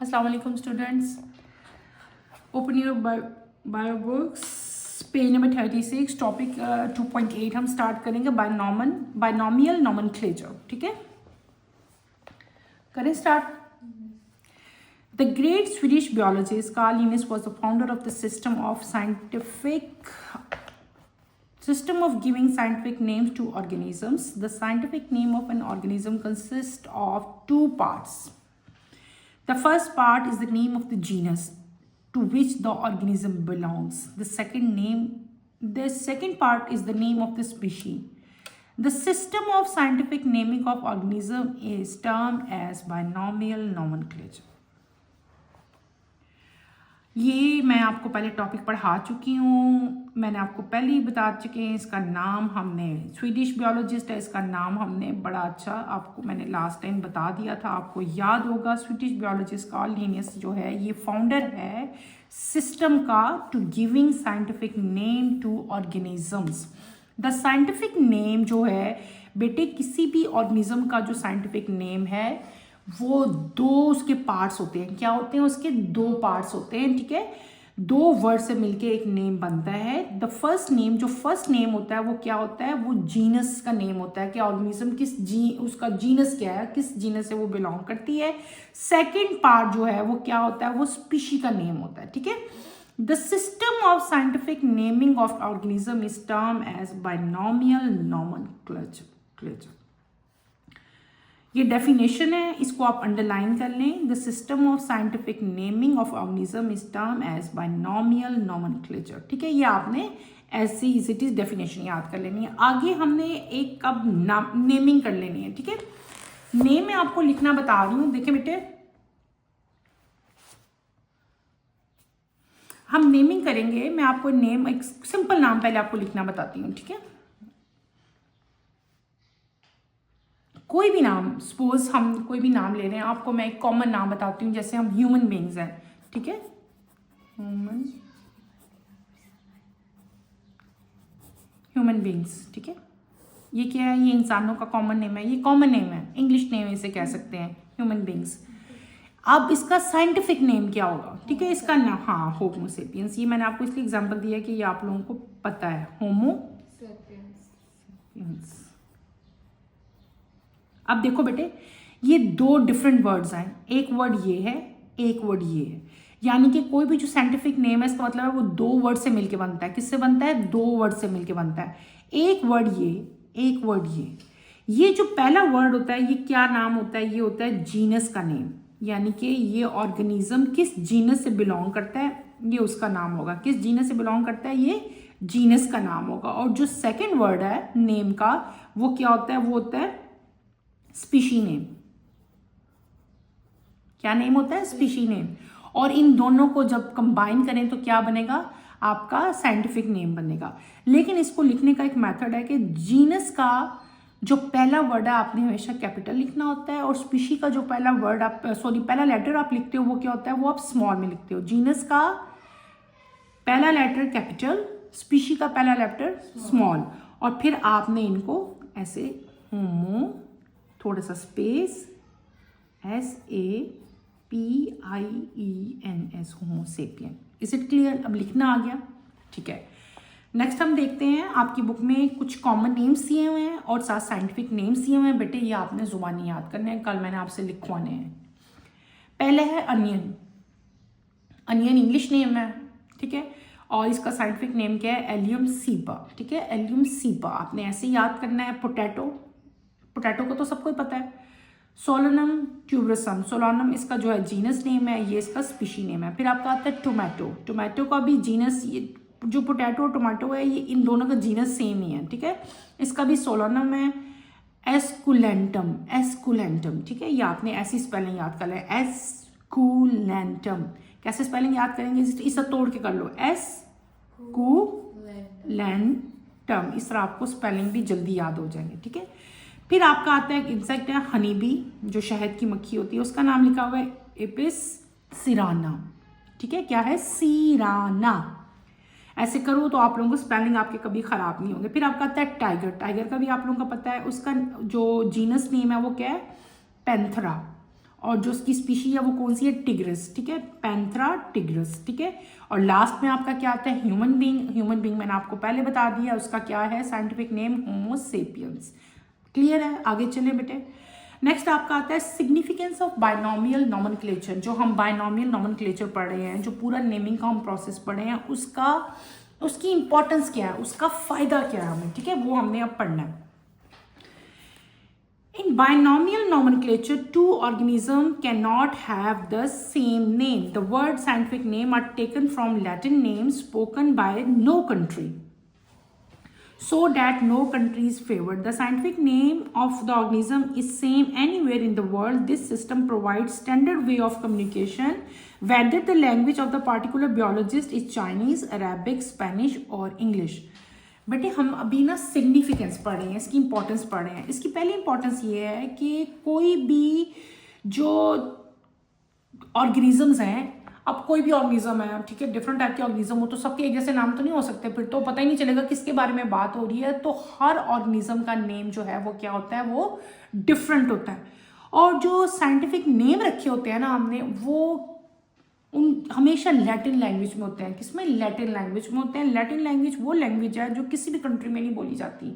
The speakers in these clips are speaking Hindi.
Assalamu alaikum students. Open your bio books. Page number 36 topic 2.8 हम स्टार्ट करेंगे बायनॉमियल नॉमेनक्लेचर. ठीक है, करें start. The great Swedish biologist Carl Linnaeus was the founder of the system of giving scientific names to organisms. The scientific name of an organism consists of two parts. The first part is the name of the genus to which the organism belongs. The second part is the name of the species. The system of scientific naming of organism is termed as binomial nomenclature. ये मैं आपको पहले टॉपिक पढ़ा चुकी हूँ. मैंने आपको पहले ही बता चुके हैं. इसका नाम हमने स्वीडिश बियोलॉजिस्ट है, इसका नाम हमने बड़ा अच्छा आपको मैंने लास्ट टाइम बता दिया था. आपको याद होगा स्वीडिश बियोलॉजिस्ट कार्ल लिनियस जो है ये फाउंडर है सिस्टम का to giving scientific name to organisms. The scientific name जो है बेटे किसी भी ऑर्गेनिज्म का जो साइंटिफिक नेम है वो दो उसके पार्ट्स होते हैं. क्या होते हैं? उसके दो पार्ट्स होते हैं. ठीक है, दो वर्ड से मिलके एक नेम बनता है. द फर्स्ट नेम, जो फर्स्ट नेम होता है वो क्या होता है? वो जीनस का नेम होता है कि ऑर्गेनिज्म उसका जीनस क्या है, किस जीनस से वो बिलोंग करती है. सेकेंड पार्ट जो है वो क्या होता है? वो स्पीशी का नेम होता है. ठीक है, the system of scientific naming of organism is term as binomial nomenclature. ये डेफिनेशन है, इसको आप अंडरलाइन कर लें. The system of scientific naming of organism is term as binomial nomenclature. ठीक है, ये आपने ऐसी इज इट इज डेफिनेशन याद कर लेनी है. आगे हमने एक अब नेमिंग कर लेनी है. ठीक है, नेम मैं आपको लिखना बता रही हूँ. देखिए बेटे, हम नेमिंग करेंगे. मैं आपको नेम, एक सिंपल नाम पहले आपको लिखना बताती हूँ. ठीक है, कोई भी नाम, सपोज हम कोई भी नाम ले रहे हैं. आपको मैं एक कॉमन नाम बताती हूँ. जैसे हम ह्यूमन बींग्स हैं. ठीक है, ह्यूमन बींग्स. ठीक है, ये क्या है? ये इंसानों का कॉमन नेम है. ये कॉमन नेम है, इंग्लिश नेम इसे कह सकते हैं, ह्यूमन बींग्स. अब इसका साइंटिफिक नेम क्या होगा? ठीक है, इसका नाम हाँ होमो सेपियंस. ये मैंने आपको इसलिए एग्जांपल दिया कि ये आप लोगों को पता है. होमो सेपियंस. अब देखो बेटे, ये दो डिफरेंट वर्ड्स हैं. एक वर्ड ये है, एक वर्ड ये है. यानी कि कोई भी जो साइंटिफिक नेम है इसका मतलब है वो दो वर्ड से मिलके बनता है. किससे बनता है? दो वर्ड से मिलके बनता है. एक वर्ड ये, एक वर्ड ये. ये जो पहला वर्ड होता है ये क्या नाम होता है? ये होता है जीनस का नेम. यानी कि ये ऑर्गेनिज्म किस जीनस से बिलोंग करता है ये उसका नाम होगा. किस जीनस से बिलोंग करता है ये जीनस का नाम होगा. और जो सेकेंड वर्ड है नेम का वो क्या होता है? वो होता है स्पीशी नेम. क्या नेम होता है? Species name. और इन दोनों को जब कंबाइन करें तो क्या बनेगा? आपका साइंटिफिक नेम बनेगा. लेकिन इसको लिखने का एक मेथड है कि जीनस का जो पहला वर्ड है आपने हमेशा कैपिटल लिखना होता है. और स्पीशी का जो पहला वर्ड आप पहला लेटर आप लिखते हो वो क्या होता है? वो आप स्मॉल में लिखते हो. जीनस का पहला लेटर कैपिटल, स्पीशी का पहला लेटर स्मॉल. और फिर आपने इनको ऐसे होमो, थोड़ा सा space, SAPIENS, homo sapien. Is it clear? अब लिखना आ गया. ठीक है, नेक्स्ट हम देखते हैं. आपकी बुक में कुछ कॉमन नेम्स दिए हुए हैं और साथ साइंटिफिक नेम्स दिए हुए हैं. बेटे ये आपने जुबानी याद करने हैं, कल मैंने आपसे लिखवाने हैं. पहले है अनियन. अनियन इंग्लिश नेम है. ठीक है, और इसका साइंटिफिक नेम क्या है? Allium cepa. ठीक है, एलियम सीपा आपने ऐसे याद करना है. पोटैटो, पोटैटो को तो सबको ही पता है. सोलोनम ट्यूबरसम, सोलोनम इसका जो है जीनस नेम है, ये इसका स्पीशी नेम है. फिर आपका आता है टोमेटो. टोमेटो का भी जीनस, ये जो पोटैटो और टोमेटो है ये इन दोनों का जीनस सेम ही है. ठीक है, इसका भी सोलोनम है. Esculentum, esculentum. ठीक है, ये आपने ऐसी स्पेलिंग याद कर लें. एस्कुलेंटम. कैसे स्पेलिंग याद करेंगे? इसे तोड़ के कर लो. एस्कुलेंटम. इस तरह आपको स्पेलिंग भी जल्दी याद हो जाएंगे. ठीक है, फिर आपका आता है एक इंसेक्ट है हनी बी, जो शहद की मक्खी होती है. उसका नाम लिखा हुआ है एपिस सिराना. ठीक है, क्या है? सीराना. ऐसे करो तो आप लोगों को स्पेलिंग आपके कभी ख़राब नहीं होंगे. फिर आपका आता है टाइगर. टाइगर का भी आप लोगों को पता है. उसका जो जीनस नेम है वो क्या है? पैंथरा. और जो उसकी स्पीशी है वो कौन सी है, टिग्रिस, ठीक है, पैंथरा टिग्रिस, ठीक है। और लास्ट में आपका क्या आता है, ह्यूमन बीइंग। ह्यूमन बीइंग मैंने आपको पहले बता दिया, उसका क्या है साइंटिफिक नेम, होमो सेपियंस। क्लियर है, आगे चले बेटे। नेक्स्ट आपका आता है सिग्निफिकेंस ऑफ बायनॉमियल नॉमेनक्लेचर। जो हम बायनॉमियल नॉमेनक्लेचर पढ़ रहे हैं, जो पूरा नेमिंग का हम प्रोसेस पढ़ रहे हैं, उसकी इंपॉर्टेंस क्या है, उसका फायदा क्या है हमें, ठीक है, वो हमने अब पढ़ना है। In binomial nomenclature, two organisms cannot have the same name. The word scientific name are taken from Latin names spoken by no country, so that no country is favored. The scientific name of the organism is same anywhere in the world. This system provides standard way of communication, whether the language of the particular biologist is Chinese, Arabic, Spanish or English. बेटे हम अभी ना सिग्निफिकेंस पढ़ रहे हैं, इसकी इंपॉर्टेंस पढ़ रहे हैं। इसकी पहली इंपॉर्टेंस ये है कि कोई भी जो ऑर्गेनिजम्स हैं, अब कोई भी ऑर्गेनिज्म है, ठीक है, डिफरेंट टाइप के ऑर्गेनिज्म हो तो सबके एक जैसे नाम तो नहीं हो सकते, फिर तो पता ही नहीं चलेगा किसके बारे में बात हो रही है। तो हर ऑर्गेनिज्म का नेम जो है वो क्या होता है, वो डिफरेंट होता है। और जो साइंटिफिक नेम रखे होते हैं ना हमने, वो हमेशा लैटिन लैंग्वेज में होते हैं। किसमें, लैटिन लैंग्वेज में होते हैं। लैटिन लैंग्वेज वो लैंग्वेज है जो किसी भी कंट्री में नहीं बोली जाती।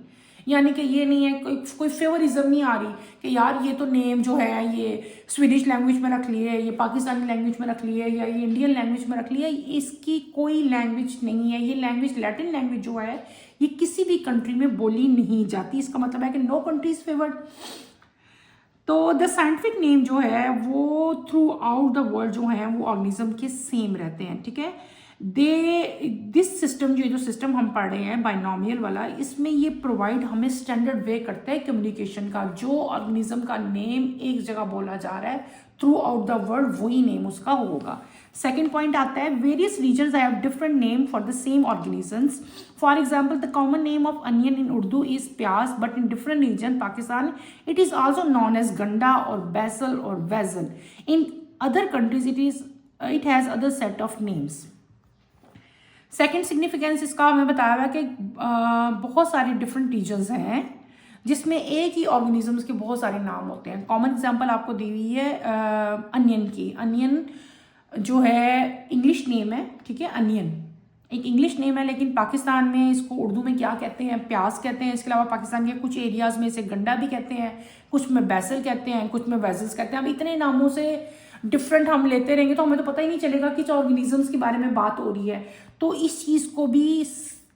यानी कि ये नहीं है कोई फेवरिज्म नहीं आ रही कि यार ये तो नेम जो है ये स्वीडिश लैंग्वेज में रख लिए, ये पाकिस्तानी लैंग्वेज में रख लिए, या ये इंडियन लैंग्वेज में रख लिए। इसकी कोई लैंग्वेज नहीं है। ये लैंग्वेज, लैटिन लैंग्वेज जो है, ये किसी भी कंट्री में बोली नहीं जाती। इसका मतलब है कि नो कंट्री इज फेवर्ड। तो द साइंटिफिक नेम जो है वो थ्रू आउट द वर्ल्ड जो है वो ऑर्गेनिज्म के सेम रहते हैं, ठीक है। दिस सिस्टम जो सिस्टम हम पढ़ रहे हैं बाइनॉमियल वाला, इसमें ये प्रोवाइड हमें स्टैंडर्ड वे करता है कम्युनिकेशन का। जो ऑर्गेनिज्म का नेम एक जगह बोला जा रहा है थ्रू आउट द वर्ल्ड, वही नेम उसका होगा। सेकेंड पॉइंट आता है various regions have different name for the same organisms. For example the common name of onion in Urdu is pyaz, but in different region Pakistan it is also known as ganda और बैसल और wezal. In other countries it has other set of names. Second significance इसका हमें बताया हुआ कि बहुत सारे डिफरेंट रीजन्स हैं जिसमें एक ही ऑर्गेनिजम्स के बहुत सारे नाम होते हैं। कॉमन एग्जांपल आपको दी हुई है अनियन की। अनियन जो है इंग्लिश नेम है, ठीक है, अनियन एक इंग्लिश नेम है, लेकिन पाकिस्तान में इसको उर्दू में क्या कहते हैं, प्याज कहते हैं। इसके अलावा पाकिस्तान के कुछ एरियाज में इसे गंडा भी कहते हैं, कुछ में बैसल कहते हैं, कुछ में वेजल्स कहते हैं। अब इतने नामों से डिफरेंट हम लेते रहेंगे तो हमें तो पता ही नहीं चलेगा किस ऑर्गेनिजम्स के बारे में बात हो रही है। तो इस चीज़ को भी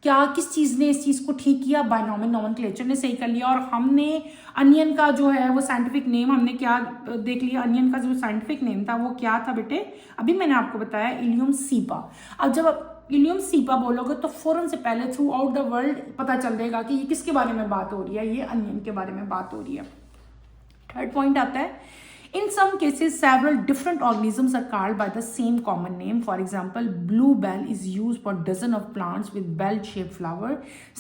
किस चीज़ ने इस चीज़ को ठीक किया, बायनॉमियल नॉमेनक्लेचर ने सही कर लिया। और हमने अनियन का जो है वो साइंटिफिक नेम हमने क्या देख लिया, अनियन का जो साइंटिफिक नेम था वो क्या था बेटे, अभी मैंने आपको बताया, इलियम सीपा। अब जब आप इलियम सीपा बोलोगे तो फौरन से पहले थ्रू आउट द वर्ल्ड पता चल देगा कि ये किसके बारे में बात हो रही है, ये अनियन के बारे में बात हो रही है। थर्ड पॉइंट आता है in some cases several different organisms are called by the same common name. For example, bluebell is used for dozen of plants with bell shaped flower.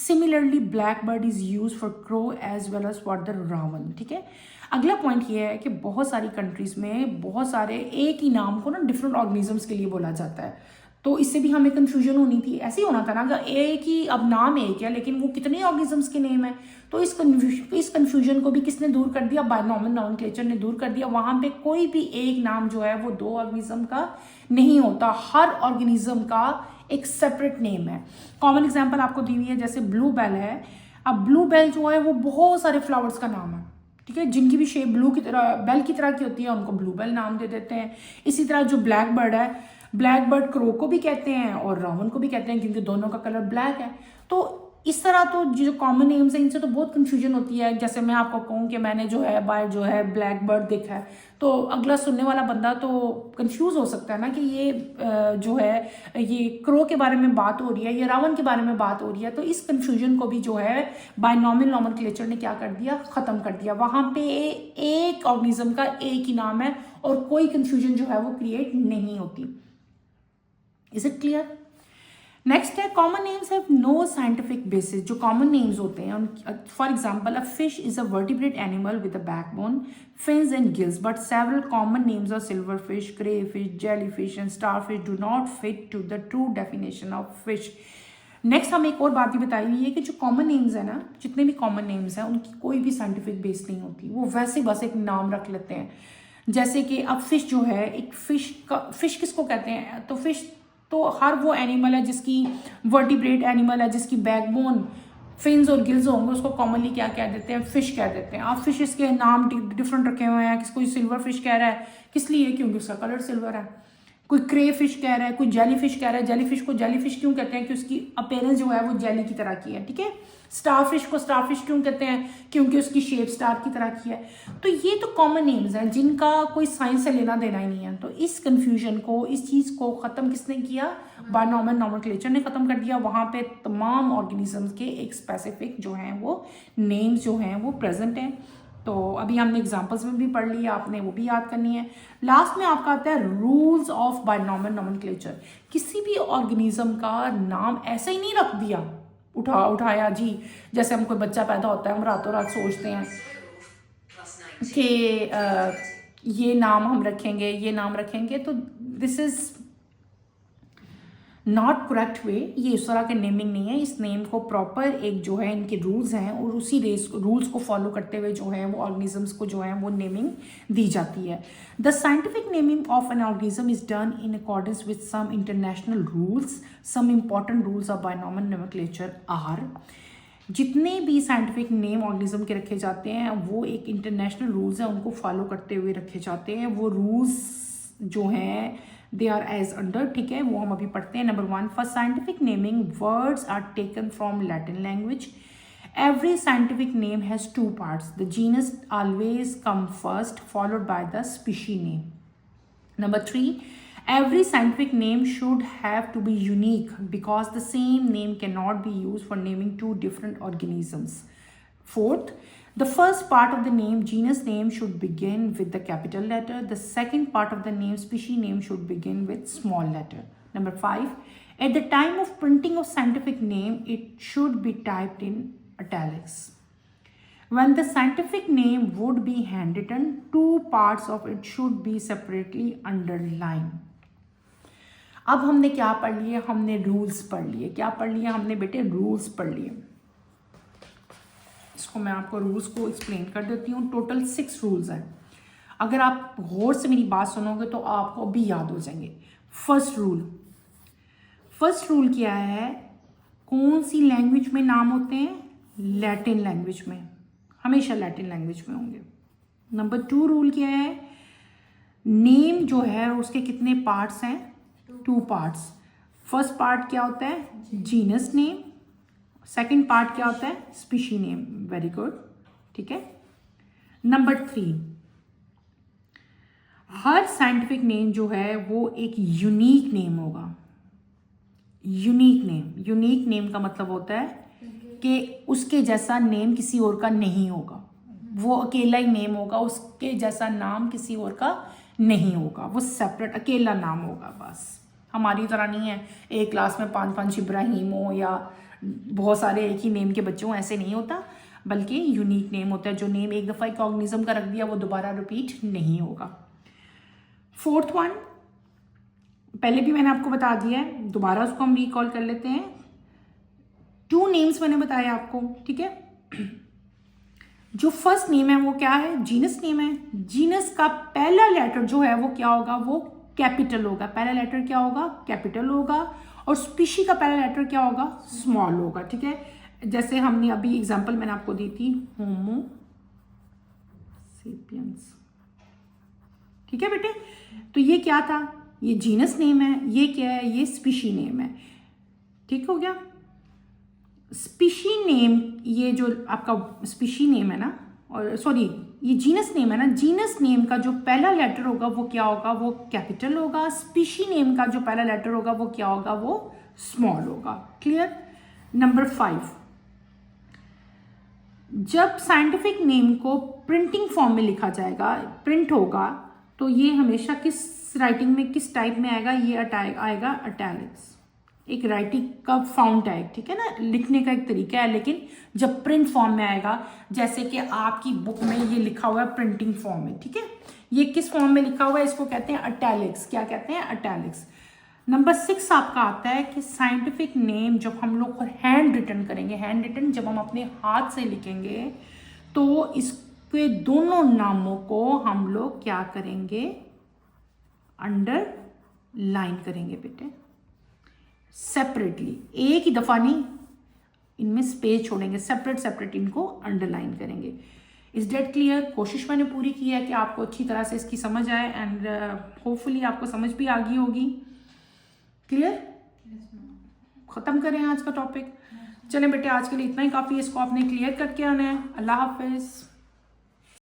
Similarly, blackbird is used for crow as well as for the raven. ठीक है, अगला पॉइंट ये है कि बहुत सारी कंट्रीज में बहुत सारे एक ही नाम को ना डिफरेंट ऑर्गेनिजम्स के लिए बोला जाता है। तो इससे भी हमें कंफ्यूजन होनी थी। ऐसे ही होना था ना कि एक ही, अब नाम एक है लेकिन वो कितने ऑर्गेनिजम्स के नेम है। तो इस कंफ्यूजन को भी किसने दूर कर दिया, बायनॉमियल नॉमेनक्लेचर ने दूर कर दिया। वहां पे कोई भी एक नाम जो है वो दो ऑर्गेनिज्म का नहीं होता, हर ऑर्गेनिज्म का एक सेपरेट नेम है। कॉमन एग्जाम्पल आपको दी हुई है, जैसे ब्लू बेल है। अब ब्लू बेल जो है वो बहुत सारे फ्लावर्स का नाम है, ठीक है, जिनकी भी शेप ब्लू की तरह, बेल की तरह की होती है, उनको ब्लू बेल नाम दे देते हैं। इसी तरह जो ब्लैक बर्ड है, ब्लैक बर्ड क्रो को भी कहते हैं और रावन को भी कहते हैं क्योंकि दोनों का कलर ब्लैक है। तो इस तरह तो जो कॉमन नेम्स हैं इनसे तो बहुत कंफ्यूजन होती है। जैसे मैं आपको कहूँ कि मैंने जो है बाय जो है ब्लैक बर्ड देखा है, तो अगला सुनने वाला बंदा तो कंफ्यूज हो सकता है ना कि ये जो है ये क्रो के बारे में बात हो रही है या रावन के बारे में बात हो रही है। तो इस कंफ्यूजन को भी जो है बायनॉमियल नॉमेनक्लेचर ने क्या कर दिया, खत्म कर दिया। वहां पे एक ऑर्गेनिज्म का एक ही नाम है और कोई कंफ्यूजन जो है वो क्रिएट नहीं होती। Is it clear? नेक्स्ट है common names have no scientific basis. जो कॉमन नेम्स होते हैं, for example a fish is a vertebrate animal with a backbone, fins and gills, but several common names of silverfish, crayfish, jellyfish and starfish do not fit to the true definition of fish. Next हमें एक और बात ही बताई हुई है कि जो कॉमन नेम्स है ना, जितने भी कॉमन नेम्स हैं उनकी कोई भी साइंटिफिक बेस नहीं होती, वो वैसे बस एक नाम रख लेते हैं। जैसे कि अब फिश जो है, एक फिश किसको कहते हैं? तो फिश तो हर वो एनिमल है जिसकी वर्टिब्रेट एनिमल है, जिसकी बैकबोन, फिन्स और गिल्स होंगे, उसको कॉमनली क्या कह देते हैं? फिश कह देते हैं। आप फिशेस के नाम डिफरेंट रखे हुए हैं, किसी कोई सिल्वर फिश कह रहा है, किस लिए? क्योंकि उसका कलर सिल्वर है। कोई क्रे फिश कह रहा है, कोई जेली फिश कह रहा है। जेली फिश को जेली फिश क्यों कहते हैं? कि उसकी अपीयरेंस जो है वो जेली की तरह की है, ठीक है। स्टार फिश को स्टार फिश क्यों कहते हैं? क्योंकि उसकी शेप स्टार की तरह की है। तो ये तो कॉमन नेम्स हैं जिनका कोई साइंस से लेना देना ही नहीं है। तो इस कंफ्यूजन को, इस चीज़ को ख़त्म किसने किया? बायनॉमियल नॉमेनक्लेचर ने ख़त्म कर दिया। वहाँ पे तमाम ऑर्गेनिजम्स के एक स्पेसिफिक जो हैं वो नेम्स जो हैं वो प्रेजेंट हैं। तो अभी हमने एग्जांपल्स में भी पढ़ लिया, आपने वो भी याद करनी है। लास्ट में आपका आता है रूल्स ऑफ बायनॉमियल नॉमेनक्लेचर। किसी भी ऑर्गेनिज्म का नाम ऐसे ही नहीं रख दिया, उठाया जी। जैसे हम कोई बच्चा पैदा होता है, हम रातों रात सोचते हैं कि ये नाम हम रखेंगे, ये नाम रखेंगे। तो this is not correct way. ये उस तरह के नेमिंग नहीं है। इस नेम को प्रॉपर एक जो है इनके रूल्स हैं, और उसी रूल्स को फॉलो करते हुए जो है वो ऑर्गेनिजम्स को जो है वो नेमिंग दी जाती है। The scientific naming of an organism is done in accordance with some international rules. Some important rules of binomial nomenclature are. जितने भी साइंटिफिक नेम ऑर्गेनिज्म के रखे जाते हैं वो एक इंटरनेशनल रूल्स हैं, उनको फॉलो करते हुए रखे जाते हैं। वो रूल्स जो हैं दे आर एज अंडर, ठीक है, वो हम अभी पढ़ते हैं। Number 1, for scientific naming words are taken from Latin language. Every scientific name has 2 parts. The genus always come first followed by the species name. Number 3, every scientific name should have to be unique because the same name cannot be used for naming 2 different organisms. 4th, the first part of the name, genus name, should begin with the capital letter. The second part of the name, species name, should begin with small letter. Number 5, at the time of printing of scientific name, it should be typed in italics. When the scientific name would be handwritten, 2 parts of it should be separately underlined. अब हमने क्या पढ़ लिए? हमने रूल्स पढ़ लिए। क्या पढ़ लिए हमने बेटे? रूल्स पढ़ लिए। इसको मैं आपको रूल्स को एक्सप्लेन कर देती हूँ। टोटल 6 रूल्स हैं। अगर आप गौर से मेरी बात सुनोगे तो आपको अभी याद हो जाएंगे। फर्स्ट रूल क्या है? कौन सी लैंग्वेज में नाम होते हैं? लैटिन लैंग्वेज में, हमेशा लैटिन लैंग्वेज में होंगे। नंबर 2 रूल क्या है? नेम जो है उसके कितने पार्ट्स हैं? 2 पार्ट्स। फर्स्ट पार्ट क्या होता है? Genus name. सेकंड पार्ट क्या होता है? Species name. वेरी गुड, ठीक है। नंबर 3, हर साइंटिफिक नेम जो है वो एक यूनिक नेम होगा। यूनिक नेम का मतलब होता है कि उसके जैसा नेम किसी और का नहीं होगा। वो अकेला ही नेम होगा, उसके जैसा नाम किसी और का नहीं होगा। वो सेपरेट अकेला नाम होगा बस। हमारी तरह नहीं है एक क्लास में 5-5 इब्राहिम हो या बहुत सारे एक ही नेम के बच्चे हों, ऐसे नहीं होता। बल्कि यूनिक नेम होता है। जो नेम एक दफ़ा एक ऑर्गेनिज्म का रख दिया वो दोबारा रिपीट नहीं होगा। 4th वन, पहले भी मैंने आपको बता दिया है, दोबारा उसको हम रिकॉल कर लेते हैं। 2 नेम्स मैंने बताया आपको, ठीक है। जो फर्स्ट नेम है वो क्या है? जीनस नेम है। जीनस का पहला लेटर जो है वो क्या होगा? वो कैपिटल होगा। पहला लेटर क्या होगा? कैपिटल होगा। और स्पीशी का पहला लेटर क्या होगा? स्मॉल होगा, ठीक है। जैसे हमने अभी एग्जांपल मैंने आपको दी थी, होमो सेपियंस, ठीक है बेटे। तो ये क्या था? ये जीनस नेम है। ये क्या है? ये स्पीशी नेम है, ठीक हो गया। स्पीशी नेम, ये जो आपका स्पीशी नेम है ना, और सॉरी ये जीनस नेम है ना, जीनस नेम का जो पहला लेटर होगा वो क्या होगा? वो कैपिटल होगा। स्पीशी नेम का जो पहला लेटर होगा वो क्या होगा? वो स्मॉल होगा। क्लियर? नंबर 5, जब साइंटिफिक नेम को प्रिंटिंग फॉर्म में लिखा जाएगा, प्रिंट होगा, तो ये हमेशा किस राइटिंग में, किस टाइप में आएगा? ये आएगा इटैलिक्स। एक राइटिंग का फाउंट है, ठीक है ना, लिखने का एक तरीका है। लेकिन जब प्रिंट फॉर्म में आएगा, जैसे कि आपकी बुक में ये लिखा हुआ है प्रिंटिंग फॉर्म में, ठीक है। ये किस फॉर्म में लिखा हुआ है? इसको कहते हैं इटैलिक्स। क्या कहते हैं? इटैलिक्स। नंबर 6 आपका आता है कि साइंटिफिक नेम जब हम लोग हैंड रिटन करेंगे, हैंड रिटन जब हम अपने हाथ से लिखेंगे, तो तो ये दोनों नामों को हम लोग क्या करेंगे, अंडर लाइन करेंगे बेटे, सेपरेटली, एक ही दफा नहीं, इनमें स्पेस छोड़ेंगे, सेपरेट सेपरेट इनको अंडरलाइन करेंगे। Is that clear? कोशिश मैंने पूरी की है कि आपको अच्छी तरह से इसकी समझ आए एंड होपफुली आपको समझ भी आ गई होगी। क्लियर? खत्म करें आज का टॉपिक? चलें बेटे, आज के लिए इतना ही काफ़ी है, इसको आपने क्लियर करके आना है। अल्लाह हाफिज़।